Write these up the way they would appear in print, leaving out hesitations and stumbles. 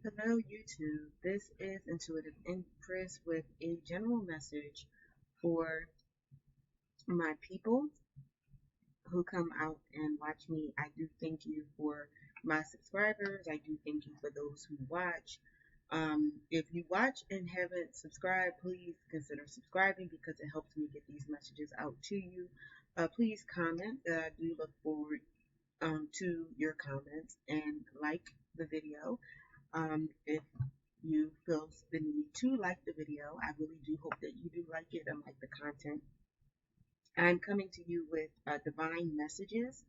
Hello YouTube, this is Intuitive Empress with a general message for my people who come out and watch me. I do thank you for my subscribers. I do thank you for those who watch. If you watch and haven't subscribed, please consider subscribing because it helps me get these messages out to you. Please comment. I do look forward to your comments and like the video. If you feel the need to like the video, I really do hope that you do like it and like the content. I'm coming to you with divine messages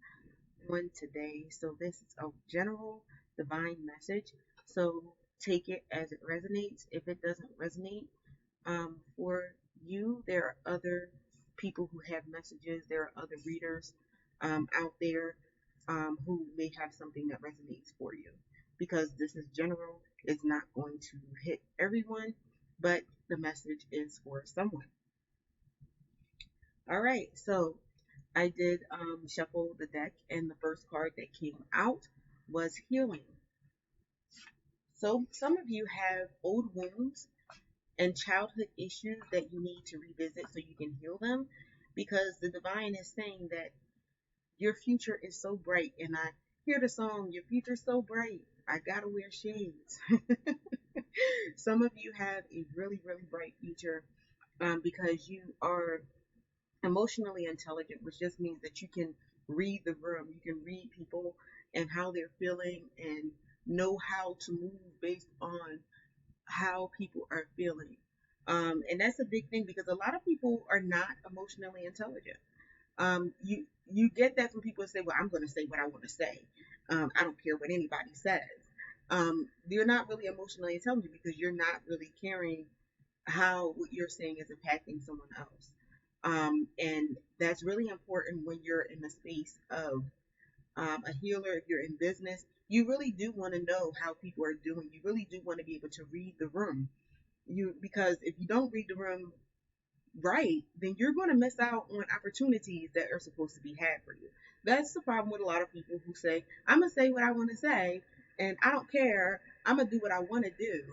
on today. So this is a general divine message. So take it as it resonates. If it doesn't resonate for you, there are other people who have messages. There are other readers out there who may have something that resonates for you. Because this is general, it's not going to hit everyone, but the message is for someone. All right, so I did shuffle the deck, and the first card that came out was healing. So some of you have old wounds and childhood issues that you need to revisit so you can heal them, because the divine is saying that your future is so bright. And I hear the song, your future's so bright, I gotta wear shades. Some of you have a really, really bright future because you are emotionally intelligent, which just means that you can read the room, you can read people and how they're feeling and know how to move based on how people are feeling. And that's a big thing because a lot of people are not emotionally intelligent. You get that from people who say, "Well, I'm going to say what I want to say. I don't care what anybody says." You're not really emotionally intelligent because you're not really caring how what you're saying is impacting someone else. And that's really important when you're in the space of a healer. If you're in business, you really do want to know how people are doing. You really do want to be able to read the room. Because if you don't read the room right, then you're going to miss out on opportunities that are supposed to be had for you. That's the problem with a lot of people who say, "I'm going to say what I want to say, and I don't care. I'm going to do what I want to do,"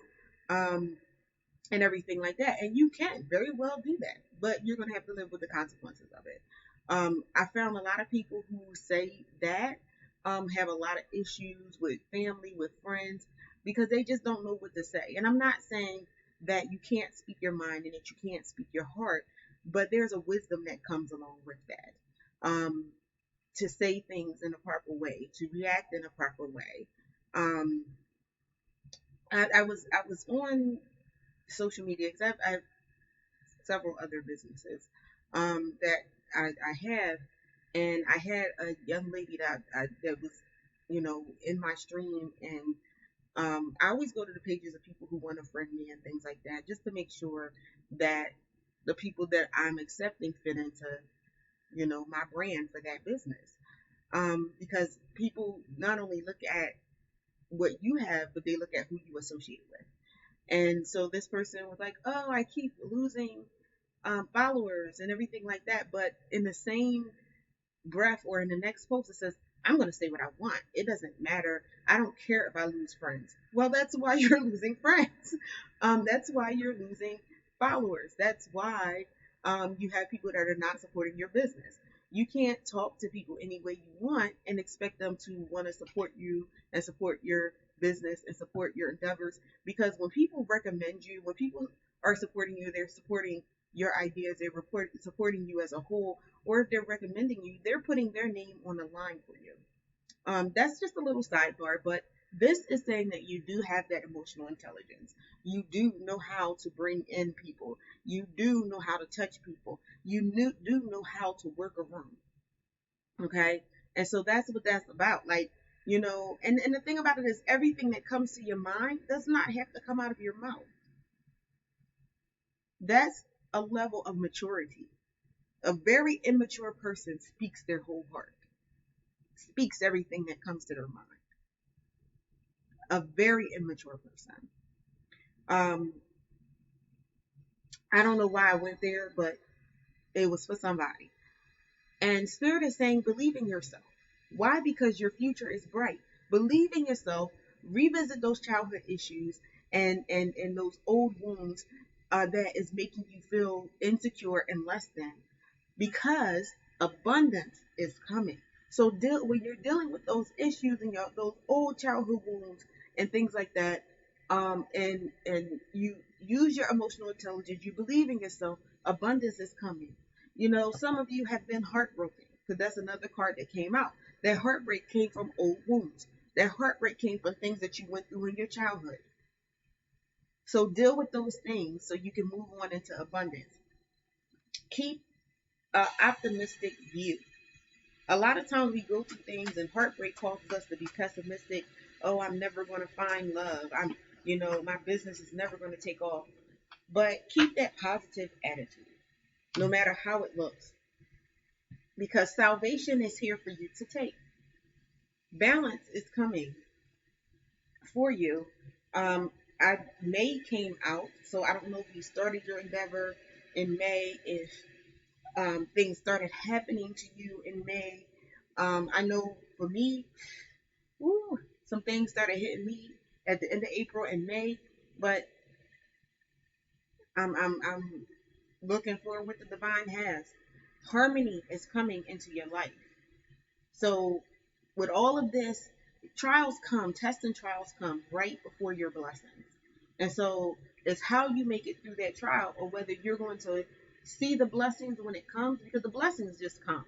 and everything like that. And you can very well do that, but you're going to have to live with the consequences of it. I found a lot of people who say that have a lot of issues with family, with friends, because they just don't know what to say. And I'm not saying that you can't speak your mind and that you can't speak your heart, but there's a wisdom that comes along with that. To say things in a proper way, to react in a proper way. Um, I was on social media because I have several other businesses that I have, and I had a young lady that was, in my stream, and I always go to the pages of people who want to friend me and things like that, just to make sure that the people that I'm accepting fit into, my brand for that business. Because people not only look at what you have, but they look at who you associate with. And so this person was like, "Oh, I keep losing followers and everything like that." But in the same breath or in the next post, it says, "I'm going to say what I want. It doesn't matter. I don't care if I lose friends." Well, that's why you're losing friends. That's why you're losing followers. That's why you have people that are not supporting your business. You can't talk to people any way you want and expect them to want to support you and support your business and support your endeavors, because when people recommend you, when people are supporting you, they're supporting your ideas, they're supporting you as a whole, or if they're recommending you, they're putting their name on the line for you. That's just a little sidebar, but this is saying that you do have that emotional intelligence. You do know how to bring in people. You do know how to touch people. You do know how to work a room. Okay? And so that's what that's about. Like, and the thing about it is everything that comes to your mind does not have to come out of your mouth. That's a level of maturity. A very immature person speaks their whole heart, speaks everything that comes to their mind. A very immature person. I don't know why I went there, but it was for somebody. And Spirit is saying, believe in yourself. Why? Because your future is bright. Believe in yourself. revisit those childhood issues and those old wounds that is making you feel insecure and less than, because abundance is coming. So when you're dealing with those issues and those old childhood wounds and things like that, and you use your emotional intelligence, you believe in yourself, abundance is coming. Some of you have been heartbroken, because that's another card that came out. That heartbreak came from old wounds. That heartbreak came from things that you went through in your childhood. So deal with those things so you can move on into abundance. Keep an optimistic view. A lot of times we go through things and heartbreak causes us to be pessimistic. Oh, I'm never going to find love. My business is never going to take off. But keep that positive attitude, no matter how it looks, because salvation is here for you to take. Balance is coming for you. May came out, so I don't know if you started your endeavor in May, if things started happening to you in May. I know for me, some things started hitting me at the end of April and May, but I'm looking for what the divine has. Harmony is coming into your life. So with all of this, trials come, tests and trials come right before your blessings. And so it's how you make it through that trial, or whether you're going to see the blessings when it comes, because the blessings just come.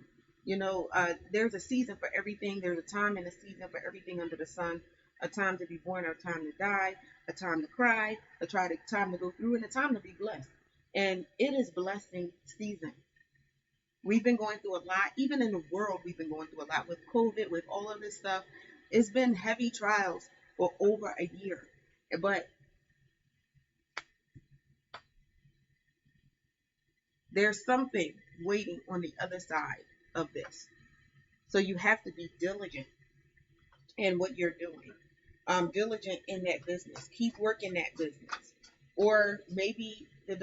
There's a season for everything. There's a time and a season for everything under the sun. A time to be born, a time to die, a time to cry, a time to go through, and a time to be blessed. And it is blessing season. We've been going through a lot. Even in the world, we've been going through a lot with COVID, with all of this stuff. It's been heavy trials for over a year. But there's something waiting on the other side of this. So you have to be diligent in what you're doing. Diligent in that business. Keep working that business. Or maybe the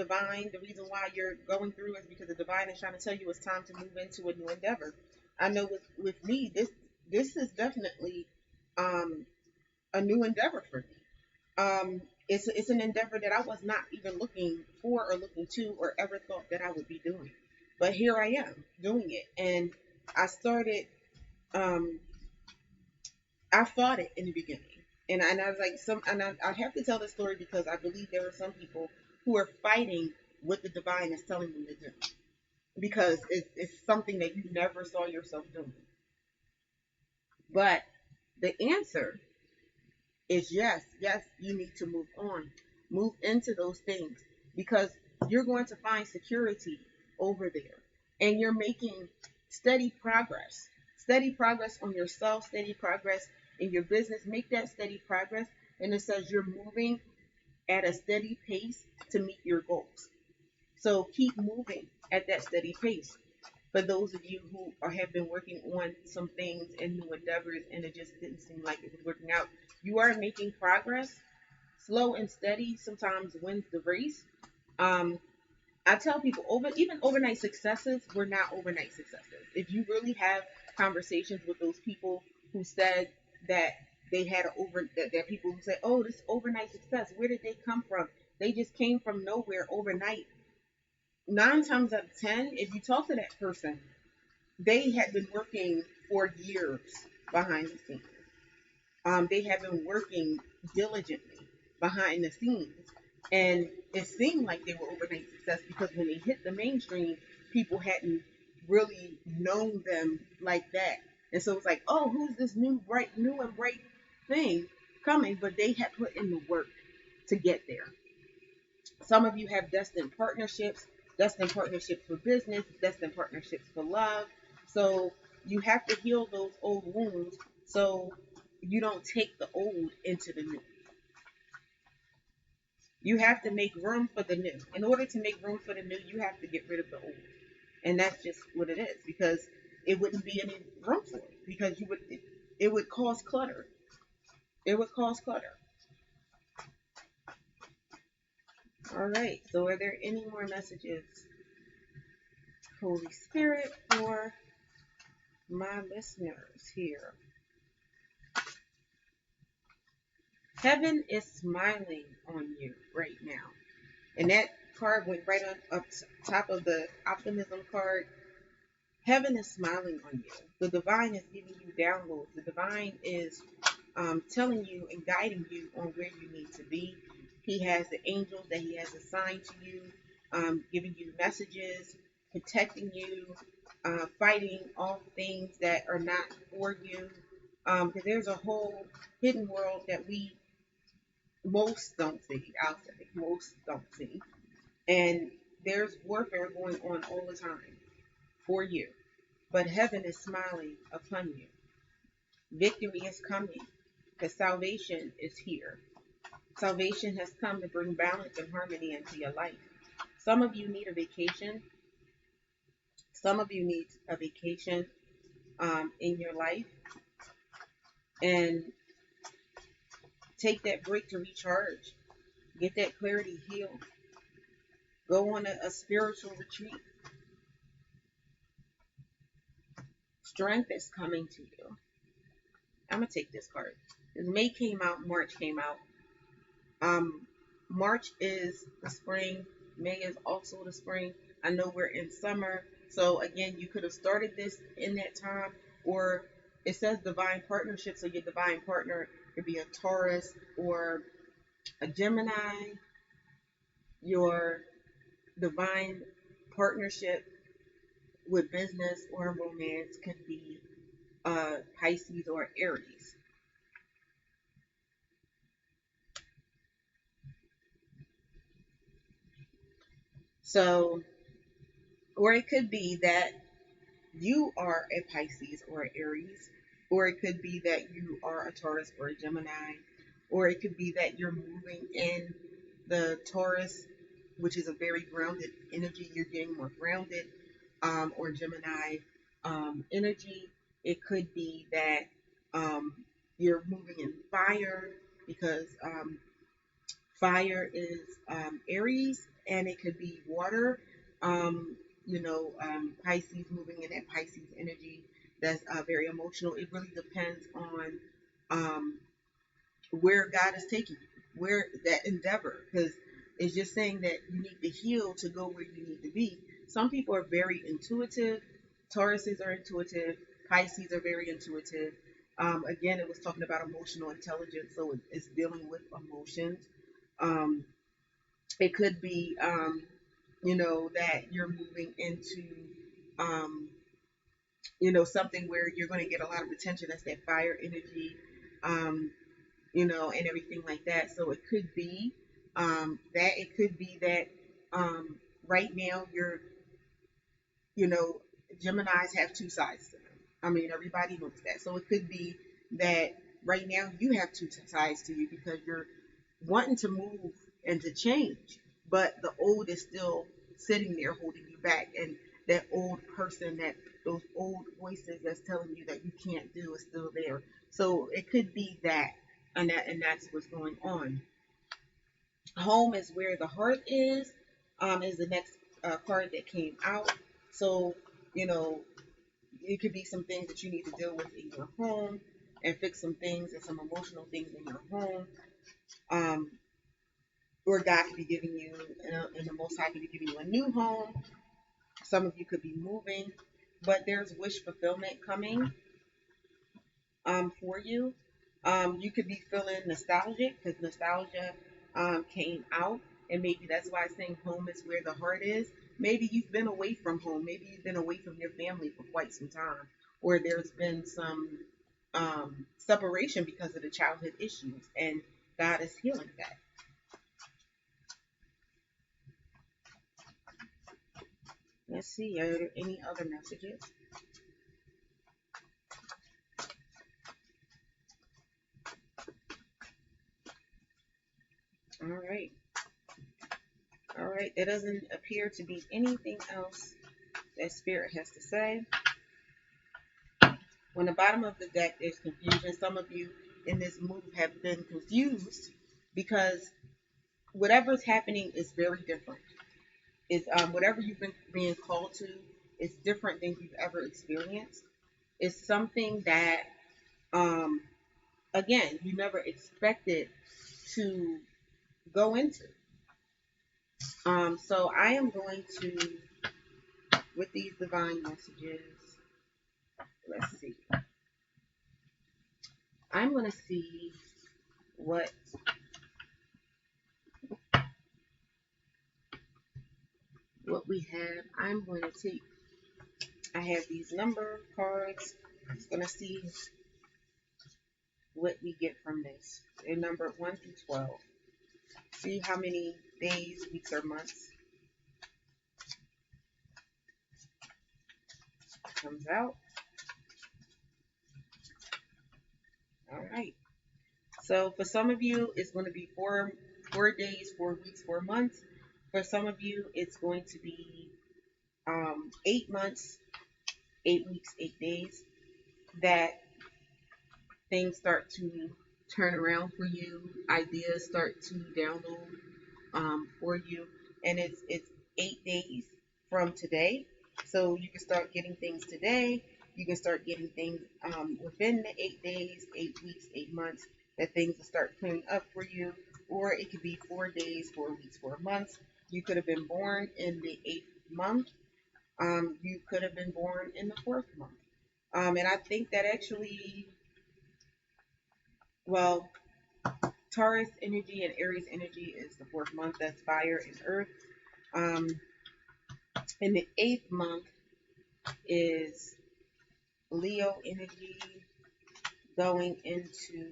reason why you're going through is because the divine is trying to tell you it's time to move into a new endeavor. I know with me, this is definitely a new endeavor for me. It's an endeavor that I was not even looking for or looking to or ever thought that I would be doing. But here I am doing it. And I started, I fought it in the beginning. And I was like, I have to tell this story because I believe there are some people who are fighting what the divine is telling them to do, because it's something that you never saw yourself doing. But the answer is yes, you need to move on, move into those things, because you're going to find security over there, and you're making steady progress on yourself, steady progress in your business. Make that steady progress, and it says you're moving at a steady pace to meet your goals. So keep moving at that steady pace. For those of you who have been working on some things and new endeavors and it just didn't seem like it was working out, you are making progress. Slow and steady sometimes wins the race. I tell people, even overnight successes were not overnight successes. If you really have conversations with those people who said that they had that people who say, oh, this overnight success, where did they come from? They just came from nowhere overnight. 9 times out of 10, if you talk to that person, they had been working for years behind the scenes. They have been working diligently behind the scenes. And it seemed like they were overnight success because when they hit the mainstream, people hadn't really known them like that. And so it's like, oh, who's this new and bright thing coming? But they had put in the work to get there. Some of you have destined partnerships for business, destined partnerships for love. So you have to heal those old wounds so you don't take the old into the new. You have to make room for the new. In order to make room for the new, you have to get rid of the old. And that's just what it is, because it wouldn't be any room for it, because it would cause clutter. It would cause clutter. All right, so are there any more messages, Holy Spirit, for my listeners here? Heaven is smiling on you right now. And that card went right on up top of the optimism card. Heaven is smiling on you. The divine is giving you downloads. The divine is telling you and guiding you on where you need to be. He has the angels that he has assigned to you, giving you messages, protecting you, fighting all things that are not for you. Because there's a whole hidden world that most don't see. I'll say most don't see. And there's warfare going on all the time for you. But heaven is smiling upon you. Victory is coming because salvation is here. Salvation has come to bring balance and harmony into your life. Some of you need a vacation. Some of you need a vacation in your life. And take that break to recharge. Get that clarity healed. Go on a spiritual retreat. Strength is coming to you. I'm going to take this card. May came out, March came out. March is the spring. May is also the spring. I know we're in summer. So again, you could have started this in that time, or it says divine partnership. So your divine partner could be a Taurus or a Gemini. Your divine partnership with business or romance could be Pisces or Aries. So, or it could be that you are a Pisces or an Aries, or it could be that you are a Taurus or a Gemini, or it could be that you're moving in the Taurus, which is a very grounded energy. You're getting more grounded, or Gemini energy. It could be that you're moving in fire because fire is Aries, and it could be water. Pisces moving in that Pisces energy that's very emotional. It really depends on where God is taking you, where that endeavor, because it's just saying that you need to heal to go where you need to be. Some people are very intuitive. Tauruses are intuitive. Pisces are very intuitive. Again, it was talking about emotional intelligence, so it's dealing with emotions. It could be, that you're moving into, something where you're going to get a lot of attention. That's that fire energy, and everything like that. So it could be that. It could be that right now Geminis have two sides to them. I mean, everybody knows that. So it could be that right now you have two sides to you because you're wanting to move and to change, but the old is still sitting there holding you back, and that old person, that those old voices that's telling you that you can't do is still there. So it could be that, and that's what's going on. Home is where the heart is the next card that came out. So it could be some things that you need to deal with in your home and fix some things and some emotional things in your home. Or God could be giving you, and the Most High could be giving you a new home. Some of you could be moving, but there's wish fulfillment coming for you. You could be feeling nostalgic because nostalgia came out, and maybe that's why I'm saying home is where the heart is. Maybe you've been away from home. Maybe you've been away from your family for quite some time, or there's been some separation because of the childhood issues, and God is healing that. Let's see, are there any other messages? All right. All right. There doesn't appear to be anything else that Spirit has to say. When the bottom of the deck there's confusion, some of you in this move have been confused because whatever's happening is very different. It's whatever you've been being called to is different than you've ever experienced. It's something that again, you never expected to go into. So I am going to, with these divine messages, let's see. I'm going to see what we have. I'm going to take, I have these number cards. I'm just going to see what we get from this. They're numbered 1 through 12. See how many days, weeks, or months comes out. All right. So for some of you, it's going to be 4 days, 4 weeks, 4 months. For some of you, it's going to be 8 months, 8 weeks, 8 days. That things start to turn around for you. Ideas start to download for you, and it's 8 days from today. So you can start getting things today. You can start getting things within the 8 days, 8 weeks, 8 months, that things will start clearing up for you. Or it could be 4 days, 4 weeks, 4 months. You could have been born in the 8th month. You could have been born in the 4th month. And I think that actually, well, Taurus energy and Aries energy is the 4th month. That's fire and earth. And the 8th month is Leo energy going into,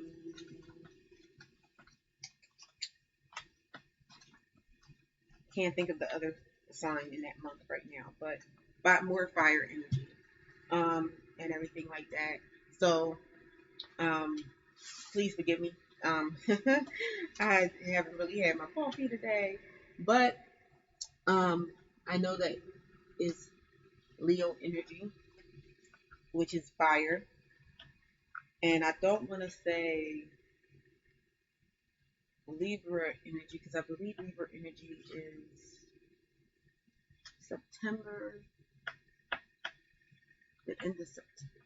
can't think of the other sign in that month right now, but more fire energy, and everything like that. So, please forgive me. I haven't really had my coffee today, but I know that it's Leo energy, which is fire, and I don't want to say Libra energy because I believe Libra energy is September, the end of September.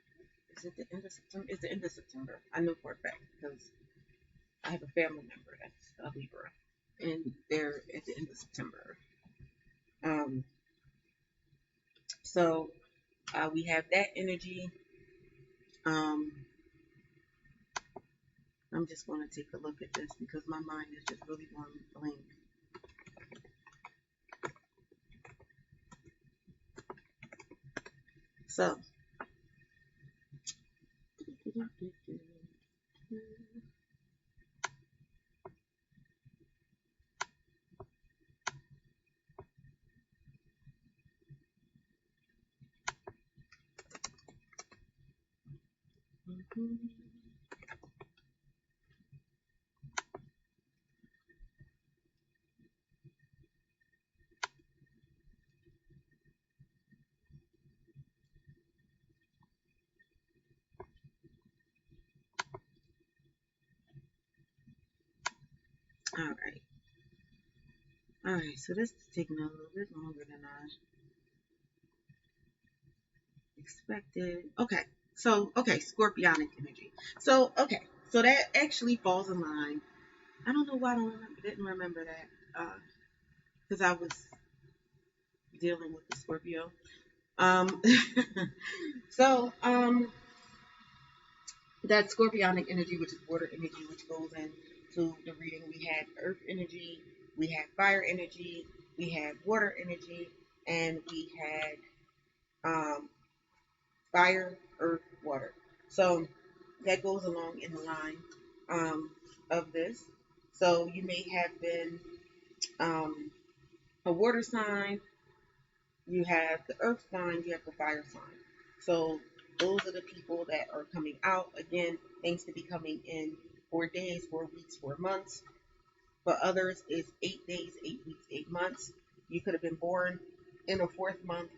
Is it the end of September? It's the end of September. I know for a fact because I have a family member that's a Libra, and they're at the end of September. So we have that energy. I'm just going to take a look at this because my mind is just really going blank. So, all right, so this is taking a little bit longer than I expected. Okay, scorpionic energy. So, so that actually falls in line. I don't know why I didn't remember that, because I was dealing with the Scorpio. So, that scorpionic energy, which is water energy, which goes into the reading. We had earth energy, we had fire energy, we had water energy, and we had fire, earth, water. So that goes along in the line of this. So you may have been a water sign, you have the earth sign, you have the fire sign. So those are the people that are coming out. Again, things to be coming in 4 days, 4 weeks, 4 months. For others, it's 8 days, 8 weeks, 8 months. You could have been born in the 4th month,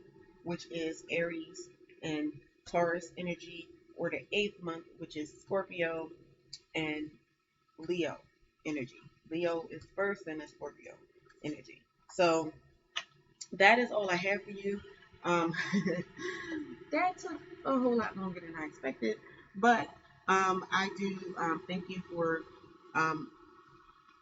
which is Aries and Taurus energy, or the 8th month, which is Scorpio and Leo energy. Leo is first and then Scorpio energy. So that is all I have for you. That took a whole lot longer than I expected, but I do thank you for um,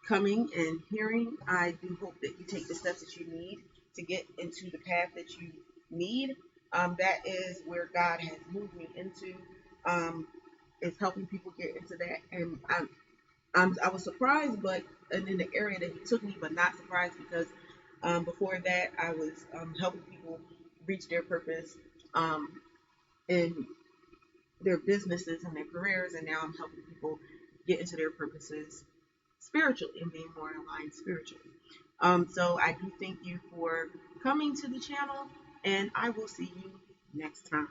coming and hearing. I do hope that you take the steps that you need to get into the path that you need. That is where God has moved me into. Is helping people get into that, and I was surprised, but and in the area that He took me, but not surprised because before that I was helping people reach their purpose in their businesses and their careers, and now I'm helping people get into their purposes spiritually and being more aligned spiritually. So I do thank you for coming to the channel, and I will see you next time.